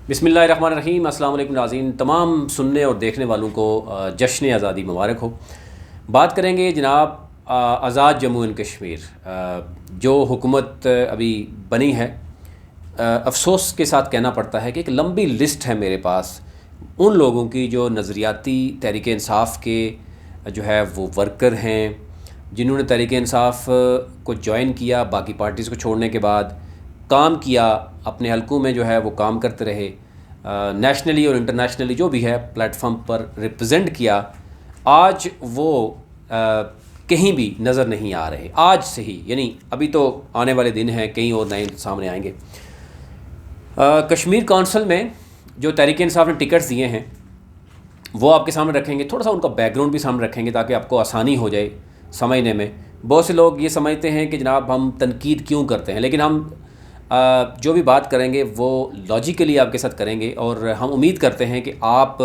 بسم اللہ الرحمن الرحیم۔ السلام علیکم ناظرین، تمام سننے اور دیکھنے والوں کو جشن آزادی مبارک ہو۔ بات کریں گے جناب آزاد جموں اینڈ کشمیر جو حکومت ابھی بنی ہے۔ افسوس کے ساتھ کہنا پڑتا ہے کہ ایک لمبی لسٹ ہے میرے پاس ان لوگوں کی جو نظریاتی تحریک انصاف کے جو ہے وہ ورکر ہیں، جنہوں نے تحریک انصاف کو جوائن کیا، باقی پارٹیز کو چھوڑنے کے بعد کام کیا، اپنے حلقوں میں جو ہے وہ کام کرتے رہے، نیشنلی اور انٹرنیشنلی جو بھی ہے پلیٹ فارم پر ریپرزینٹ کیا۔ آج وہ کہیں بھی نظر نہیں آ رہے، آج سے ہی، یعنی ابھی تو آنے والے دن ہیں، کئی اور نئے سامنے آئیں گے۔ کشمیر کونسل میں جو تحریک انصاف نے ٹکٹس دیے ہیں وہ آپ کے سامنے رکھیں گے، تھوڑا سا ان کا بیک گراؤنڈ بھی سامنے رکھیں گے تاکہ آپ کو آسانی ہو جائے سمجھنے میں۔ بہت سے لوگ یہ سمجھتے ہیں کہ جناب ہم تنقید کیوں کرتے ہیں، لیکن ہم جو بھی بات کریں گے وہ لاجیکلی آپ کے ساتھ کریں گے، اور ہم امید کرتے ہیں کہ آپ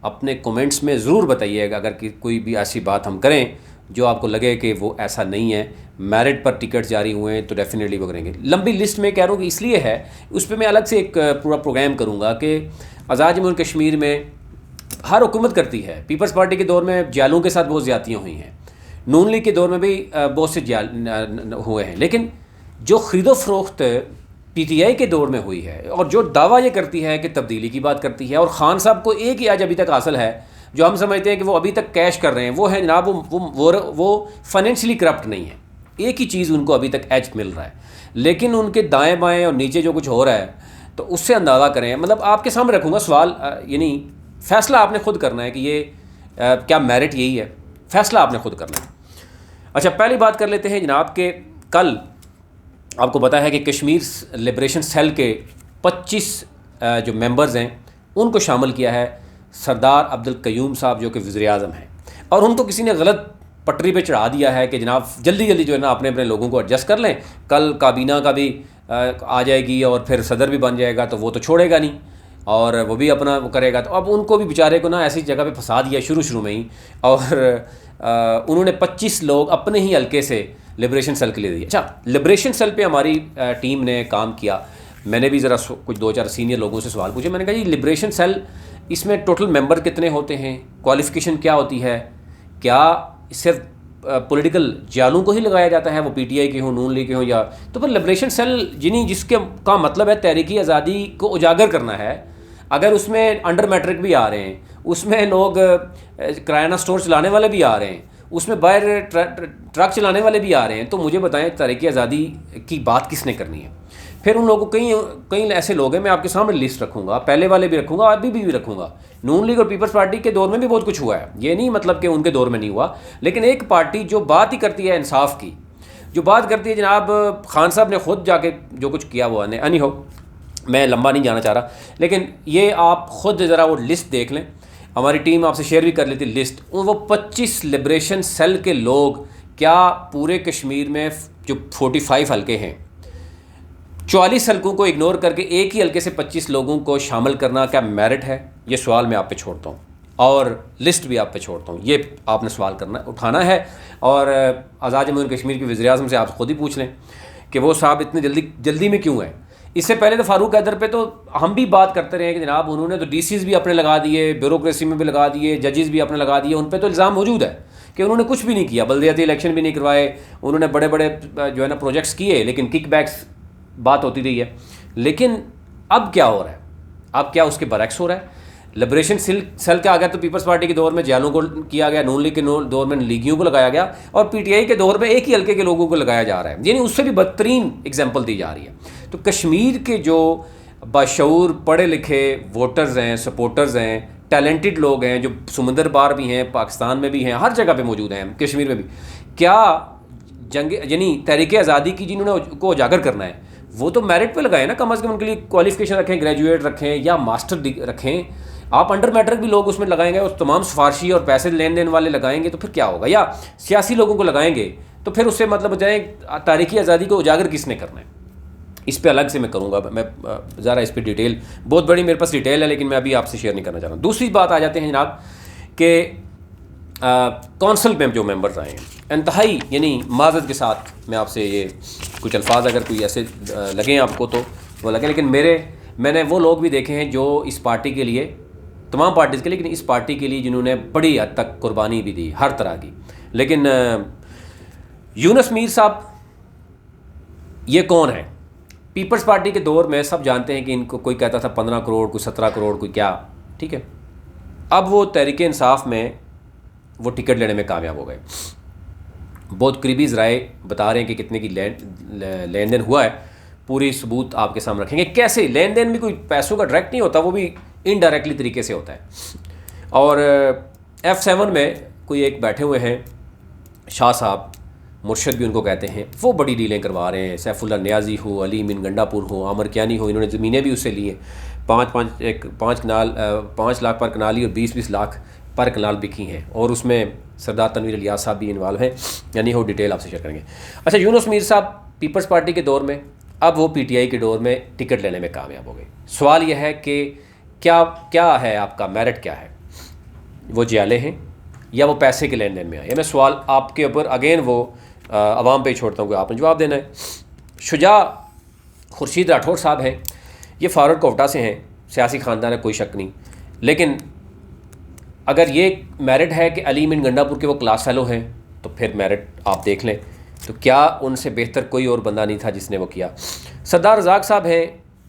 اپنے کومنٹس میں ضرور بتائیے گا اگر کوئی بھی ایسی بات ہم کریں جو آپ کو لگے کہ وہ ایسا نہیں ہے، میرٹ پر ٹکٹ جاری ہوئے ہیں تو ڈیفینیٹلی وہ کریں گے۔ لمبی لسٹ میں کہہ رہا ہوں کہ اس لیے ہے، اس پہ میں الگ سے ایک پورا پروگرام کروں گا کہ آزاد جموں اینڈ کشمیر میں ہر حکومت کرتی ہے۔ پیپلز پارٹی کے دور میں جیلوں کے ساتھ بہت زیادتیاں ہوئی ہیں، نون لیگ کے دور میں بھی بہت سے جیل ہوئے ہیں، لیکن جو خرید و فروخت پی ٹی آئی کے دور میں ہوئی ہے، اور جو دعویٰ یہ کرتی ہے کہ تبدیلی کی بات کرتی ہے، اور خان صاحب کو ایک ہی آج ابھی تک حاصل ہے جو ہم سمجھتے ہیں کہ وہ ابھی تک کیش کر رہے ہیں، وہ ہے جناب وہ فائنینشلی کرپٹ نہیں ہے، ایک ہی چیز ان کو ابھی تک ایج مل رہا ہے، لیکن ان کے دائیں بائیں اور نیچے جو کچھ ہو رہا ہے تو اس سے اندازہ کریں۔ مطلب آپ کے سامنے رکھوں گا سوال، یعنی فیصلہ آپ نے خود کرنا ہے کہ یہ کیا میرٹ یہی ہے، فیصلہ آپ نے خود کرنا ہے۔ اچھا، پہلی بات کر لیتے ہیں جناب کہ کل آپ کو پتہ ہے کہ کشمیر لبریشن سیل کے 25 جو ممبرز ہیں ان کو شامل کیا ہے سردار عبدالقیوم صاحب جو کہ وزیر اعظم ہیں، اور ان کو کسی نے غلط پٹری پہ چڑھا دیا ہے کہ جناب جلدی جلدی جو ہے نا اپنے لوگوں کو ایڈجسٹ کر لیں، کل کابینہ کا بھی آ جائے گی اور پھر صدر بھی بن جائے گا تو وہ تو چھوڑے گا نہیں اور وہ بھی اپنا وہ کرے گا، تو اب ان کو بھی بیچارے کو نا ایسی جگہ پہ پھنسا دیا شروع میں ہی، اور انہوں نے 25 لوگ اپنے ہی حلقے سے لبریشن سیل کے لیے دیے۔ اچھا، لبریشن سیل پہ ہماری ٹیم نے کام کیا، میں نے بھی ذرا کچھ 2-4 سینئر لوگوں سے سوال پوچھے، میں نے کہا جی لبریشن سیل اس میں ٹوٹل ممبر کتنے ہوتے ہیں، کوالیفیکیشن کیا ہوتی ہے، کیا صرف پولیٹیکل جالوں کو ہی لگایا جاتا ہے، وہ پی ٹی آئی کے ہوں، نون لیگ کے ہوں، یا تو پھر لبریشن سیل جس کا مطلب ہے تحریکی آزادی کو اجاگر کرنا ہے، اگر اس میں انڈر میٹرک بھی آ رہے ہیں، اس میں لوگ کرائانہ سٹور چلانے والے بھی آ رہے ہیں، اس میں باہر ٹرک چلانے والے بھی آ رہے ہیں، تو مجھے بتائیں تحریک آزادی کی بات کس نے کرنی ہے؟ پھر ان لوگوں کو کئی ایسے لوگ ہیں، میں آپ کے سامنے لسٹ رکھوں گا، پہلے والے بھی رکھوں گا، ابھی بھی رکھوں گا۔ نون لیگ اور پیپلز پارٹی کے دور میں بھی بہت کچھ ہوا ہے، یہ نہیں مطلب کہ ان کے دور میں نہیں ہوا، لیکن ایک پارٹی جو بات ہی کرتی ہے انصاف کی، جو بات کرتی ہے جناب خان صاحب نے خود جا کے جو کچھ کیا وہ نہیں ہو، میں لمبا نہیں جانا چاہ رہا، لیکن یہ آپ خود ذرا وہ لسٹ دیکھ لیں، ہماری ٹیم آپ سے شیئر بھی کر لیتی لسٹ، وہ 25 لبریشن سیل کے لوگ کیا پورے کشمیر میں جو 45 حلقے ہیں، 44 حلقوں کو اگنور کر کے ایک ہی حلقے سے 25 لوگوں کو شامل کرنا کیا میرٹ ہے؟ یہ سوال میں آپ پہ چھوڑتا ہوں، اور لسٹ بھی آپ پہ چھوڑتا ہوں، یہ آپ نے سوال اٹھانا ہے، اور آزاد جموں اینڈ کشمیر کے وزیر اعظم سے آپ خود ہی پوچھ لیں کہ وہ صاحب اتنے جلدی میں کیوں ہیں۔ اس سے پہلے تو فاروق حیدر پہ تو ہم بھی بات کرتے رہے کہ جناب انہوں نے تو ڈی سیز بھی اپنے لگا دیے، بیوروکریسی میں بھی لگا دیے، ججز بھی اپنے لگا دیے، ان پہ تو الزام موجود ہے کہ انہوں نے کچھ بھی نہیں کیا، بلدیاتی الیکشن بھی نہیں کروائے، انہوں نے بڑے جو ہے نا پروجیکٹس کیے، لیکن کک بیکس بات ہوتی رہی ہے۔ لیکن اب کیا ہو رہا ہے؟ اب کیا اس کے برعکس ہو رہا ہے؟ لبریشن سیل کا آ گیا تو پیپلز پارٹی کے دور میں جیلوں کو کیا گیا، نون لیگ کے دور میں لیگیوں کو لگایا گیا، اور پی ٹی آئی کے دور میں ایک ہی حلقے کے لوگوں کو لگایا جا رہا ہے، یعنی اس سے بھی بدترین اگزامپل دی جا رہی ہے۔ تو کشمیر کے جو باشعور پڑھے لکھے ووٹرز ہیں، سپورٹرز ہیں، ٹیلنٹڈ لوگ ہیں، جو سمندر پار بھی ہیں، پاکستان میں بھی ہیں، ہر جگہ پہ موجود ہیں، کشمیر میں بھی، کیا یعنی تحریک آزادی کی جنہوں نے کو اجاگر کرنا ہے وہ تو میرٹ پہ لگائیں نا، کم از کم ان کے لیے کوالیفیکیشن رکھیں، گریجویٹ رکھیں یا ماسٹر رکھیں۔ آپ انڈر میٹرک بھی لوگ اس میں لگائیں گے، اس تمام سفارشی اور پیسے لین دین والے لگائیں گے تو پھر کیا ہوگا؟ یا سیاسی لوگوں کو لگائیں گے تو پھر اس سے مطلب جائیں تاریخی آزادی کو اجاگر کس نے کرنا ہے؟ اس پہ الگ سے میں کروں گا، میں ذرا اس پہ ڈیٹیل بہت بڑی میرے پاس ڈیٹیل ہے، لیکن میں ابھی آپ سے شیئر نہیں کرنا چاہ رہا ہوں۔ دوسری بات آ جاتے ہیں جناب کہ کونسل میں جو ممبرز آئے ہیں، انتہائی یعنی معذرت کے ساتھ میں آپ سے یہ کچھ الفاظ اگر کوئی ایسے لگیں آپ کو تو وہ لگیں، لیکن میں نے وہ لوگ بھی دیکھے ہیں جو اس پارٹی کے لیے، تمام پارٹیز کے لیے، لیکن اس پارٹی کے لیے جنہوں نے بڑی حد تک قربانی بھی دی ہر طرح کی. لیکن یونس میر صاحب یہ کون ہے؟ پیپلز پارٹی کے دور میں سب جانتے ہیں کہ ان کو کوئی کہتا تھا 15 کروڑ، کوئی 17 کروڑ، کوئی کیا، ٹھیک ہے. اب وہ تحریک انصاف میں وہ ٹکٹ لینے میں کامیاب ہو گئے. بہت قریبی ذرائع بتا رہے ہیں کہ کتنے کی لین دین ہوا ہے، پوری ثبوت آپ کے سامنے رکھیں گے. کیسے لین دین بھی کوئی پیسوں کا ڈائریکٹ نہیں ہوتا، وہ بھی انڈائریکٹلی طریقے سے ہوتا ہے. اور F7 میں کوئی ایک بیٹھے ہوئے ہیں شاہ صاحب، مرشد بھی ان کو کہتے ہیں، وہ بڑی ڈیلیں کروا رہے ہیں. سیف اللہ نیازی ہو، علی من گنڈا پور ہو، عامر کیانی ہو، انہوں نے زمینیں بھی اس سے لی ہیں. 5 لاکھ پر کنال لی اور 20 لاکھ پر کنال بکی ہیں. اور اس میں سردار تنویر الیاس صاحب بھی انوالو ہیں، یعنی وہ ڈیٹیل آپ سے شیئر کریں گے. اچھا، یونس میر صاحب پیپلز پارٹی کے دور میں، اب وہ PTI کے دور میں ٹکٹ لینے میں کامیاب ہو گئے. سوال یہ ہے کہ کیا ہے آپ کا میرٹ، کیا ہے؟ وہ جیالے ہیں یا وہ پیسے کے لین دین میں آئے؟ میں سوال آپ کے اوپر اگین وہ عوام پہ ہی چھوڑتا ہوں کہ آپ نے جواب دینا ہے. شجاع خورشید راٹھور صاحب ہیں، یہ فارورڈ کوٹا سے ہیں، سیاسی خاندان ہے، کوئی شک نہیں. لیکن اگر یہ میرٹ ہے کہ علی من گنڈا پور کے وہ کلاس فیلو ہیں، تو پھر میرٹ آپ دیکھ لیں، تو کیا ان سے بہتر کوئی اور بندہ نہیں تھا جس نے وہ کیا. سردار رزاق صاحب ہیں،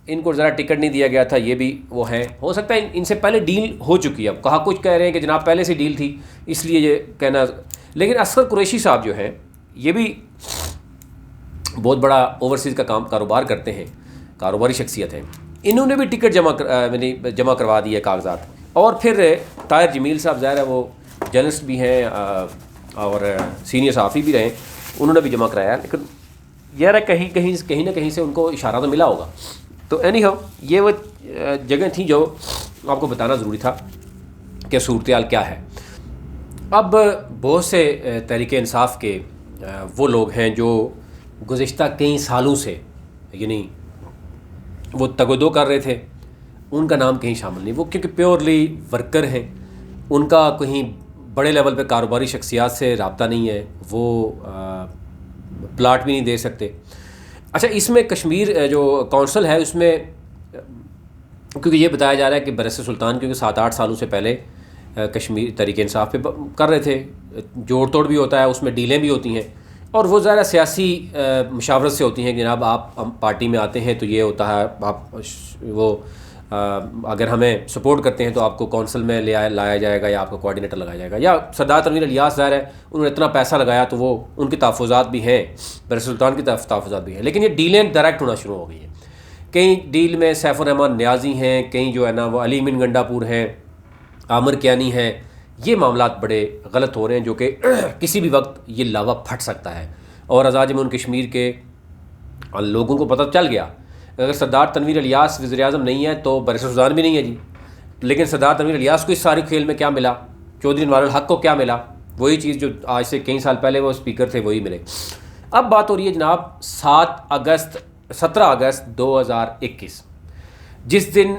ان کو ذرا ٹکٹ نہیں دیا گیا تھا، یہ بھی وہ ہیں. ہو سکتا ہے ان سے پہلے ڈیل ہو چکی ہے، اب کہا کچھ کہہ رہے ہیں کہ جناب پہلے سے ڈیل تھی اس لیے یہ کہنا. لیکن اصغر قریشی صاحب جو ہیں، یہ بھی بہت بڑا اوورسیز کا کاروبار کرتے ہیں، کاروباری شخصیت ہیں. انہوں نے بھی ٹکٹ جمع کروا دی ہے کاغذات. اور پھر طاہر جمیل صاحب ظاہر ہے وہ جرنلسٹ بھی ہیں اور سینئر صحافی بھی رہے، انہوں نے بھی جمع کرایا. لیکن یار کہیں نہ کہیں سے ان کو اشارہ تو ملا ہوگا. تو اینی ہاؤ یہ وہ جگہ تھیں جو آپ کو بتانا ضروری تھا کہ صورتحال کیا ہے. اب بہت سے تحریک انصاف کے وہ لوگ ہیں جو گزشتہ کئی سالوں سے یعنی وہ تگودو کر رہے تھے، ان کا نام کہیں شامل نہیں. وہ کیونکہ پیورلی ورکر ہیں، ان کا کہیں بڑے لیول پہ کاروباری شخصیات سے رابطہ نہیں ہے، وہ پلاٹ بھی نہیں دے سکتے. اچھا، اس میں کشمیر جو کونسل ہے اس میں کیونکہ یہ بتایا جا رہا ہے کہ برسر سلطان کیونکہ 7-8 سالوں سے پہلے کشمیر تحریک انصاف پہ کر رہے تھے، جوڑ توڑ بھی ہوتا ہے، اس میں ڈیلیں بھی ہوتی ہیں، اور وہ ظاہر سیاسی مشاورت سے ہوتی ہیں کہ جناب آپ پارٹی میں آتے ہیں تو یہ ہوتا ہے، آپ وہ اگر ہمیں سپورٹ کرتے ہیں تو آپ کو کونسل میں لایا جائے گا یا آپ کو کوآرڈینیٹر لگایا جائے گا. یا سردار تنویر الیاس ظاہر ہے انہوں نے اتنا پیسہ لگایا تو وہ ان کے تحفظات بھی ہیں، برسر سلطان کی تحفظات بھی ہیں. لیکن یہ ڈیلیں ڈائریکٹ ہونا شروع ہو گئی ہیں. کئی ڈیل میں سیف الرحمان نیازی ہیں، کئی جو ہے نا وہ علی من گنڈا پور ہیں، عامر کیانی ہیں. یہ معاملات بڑے غلط ہو رہے ہیں جو کہ کسی بھی وقت یہ لاوا پھٹ سکتا ہے. اور آزاد جمہوریہ کشمیر کے لوگوں کو پتہ چل گیا اگر سردار تنویر الیاس وزیر اعظم نہیں ہے تو برسر سلطان بھی نہیں ہے جی. لیکن سردار تنویر الیاس کو اس سارے کھیل میں کیا ملا؟ چودھری انوار الحق کو کیا ملا؟ وہی چیز جو آج سے کئی سال پہلے وہ اسپیکر تھے وہی ملے. اب بات ہو رہی ہے جناب 17 اگست 2021 جس دن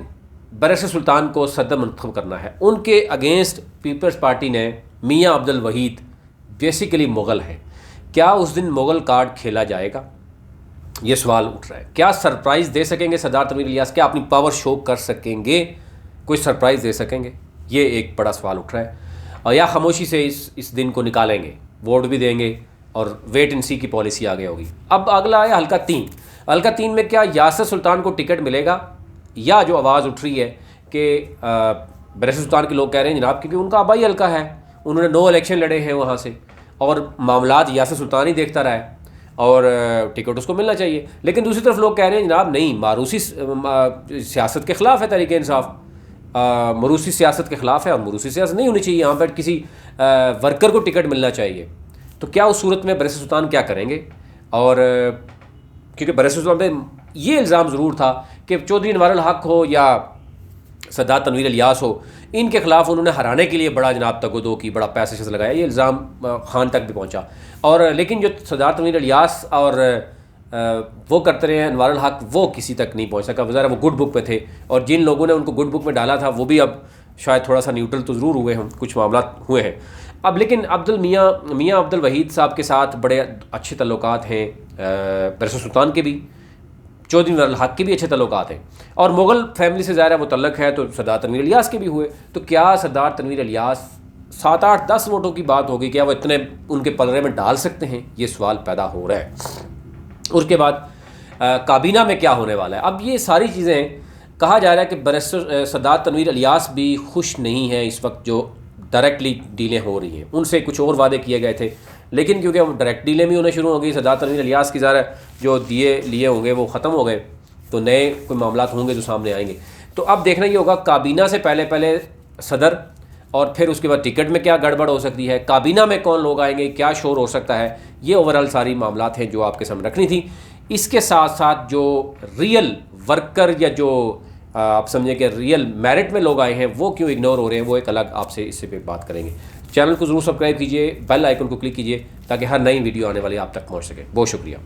برسر سلطان کو صدر منتخب کرنا ہے، ان کے اگینسٹ پیپلز پارٹی نے میاں عبد الوحید بیسیکلی مغل ہیں. کیا اس دن مغل کارڈ کھیلا جائے گا؟ یہ سوال اٹھ رہا ہے. کیا سرپرائز دے سکیں گے سردار تنویر الیاس؟ کیا اپنی پاور شو کر سکیں گے؟ کوئی سرپرائز دے سکیں گے؟ یہ ایک بڑا سوال اٹھ رہا ہے. اور یا خاموشی سے اس دن کو نکالیں گے، ووٹ بھی دیں گے اور ویٹ اینڈ سی کی پالیسی آگے ہوگی. اب اگلا ہے حلقہ 3. حلقہ 3 میں کیا یاسر سلطان کو ٹکٹ ملے گا؟ یا جو آواز اٹھ رہی ہے کہ برسر سلطان کے لوگ کہہ رہے ہیں جناب کیونکہ ان کا آبائی حلقہ ہے، انہوں نے 9 الیکشن لڑے ہیں وہاں سے اور معاملات یاسر سلطان ہی دیکھتا رہا ہے اور ٹکٹ اس کو ملنا چاہیے. لیکن دوسری طرف لوگ کہہ رہے ہیں جناب نہیں، ماروثی سیاست کے خلاف ہے تحریک انصاف، موروثی سیاست کے خلاف ہے اور موروثی سیاست نہیں ہونی چاہیے، یہاں پر کسی ورکر کو ٹکٹ ملنا چاہیے. تو کیا اس صورت میں برسر سلطان کیا کریں گے؟ اور کیونکہ برسر سلطان پہ یہ الزام ضرور تھا کہ چودھری انوار الحق ہو یا سردار تنویر الیاس ہو، ان کے خلاف انہوں نے ہرانے کے لیے بڑا جناب تگودو کی، بڑا پیسے لگایا. یہ الزام خان تک بھی پہنچا. اور لیکن جو سردار تنویر الیاس اور وہ کرتے رہے ہیں انوار الحق، وہ کسی تک نہیں پہنچ سکا. ظاہر وہ گڈ بک پہ تھے اور جن لوگوں نے ان کو گڈ بک میں ڈالا تھا وہ بھی اب شاید تھوڑا سا نیوٹرل تو ضرور ہوئے ہیں، کچھ معاملات ہوئے ہیں. اب لیکن میاں عبد الوحید صاحب کے ساتھ بڑے اچھے تعلقات ہیں برسر سلطان کے بھی، چودھری انور الحق کے بھی اچھے تعلقات ہیں، اور مغل فیملی سے ظاہر ہے وہ تعلق ہے، تو سردار تنویر الیاس کے بھی ہوئے. تو کیا سردار تنویر الیاس 7 8 10 ووٹوں کی بات ہوگی، کیا وہ اتنے ان کے پلڑے میں ڈال سکتے ہیں؟ یہ سوال پیدا ہو رہا ہے. اس کے بعد کابینہ میں کیا ہونے والا ہے؟ اب یہ ساری چیزیں کہا جا رہا ہے کہ بیرسٹر سردار تنویر الیاس بھی خوش نہیں ہیں اس وقت جو ڈائریکٹلی ڈیلیں ہو رہی ہیں. ان سے کچھ اور وعدے کیے گئے تھے، لیکن کیونکہ اب ڈائریکٹ ڈیلیں بھی ہونے شروع ہو گئی، سردار تنویر الیاس کی ظاہر جو دیے لیے ہوں گے وہ ختم ہو گئے، تو نئے کوئی معاملات ہوں گے جو سامنے آئیں گے. تو اب دیکھنا یہ ہوگا کابینہ سے پہلے صدر، اور پھر اس کے بعد ٹکٹ میں کیا گڑبڑ ہو سکتی ہے، کابینہ میں کون لوگ آئیں گے، کیا شور ہو سکتا ہے. یہ اوورال ساری معاملات ہیں جو آپ کے سامنے رکھنی تھی. اس کے ساتھ ساتھ جو ریئل ورکر یا جو آپ سمجھیں کہ ریئل میرٹ میں لوگ آئے ہیں وہ کیوں اگنور ہو رہے ہیں، وہ ایک الگ آپ سے اس پہ بات کریں گے. چینل کو ضرور سبسکرائب کیجئے، بیل آئیکن کو کلک کیجئے تاکہ ہر نئی ویڈیو آنے والی آپ تک پہنچ سکے. بہت شکریہ.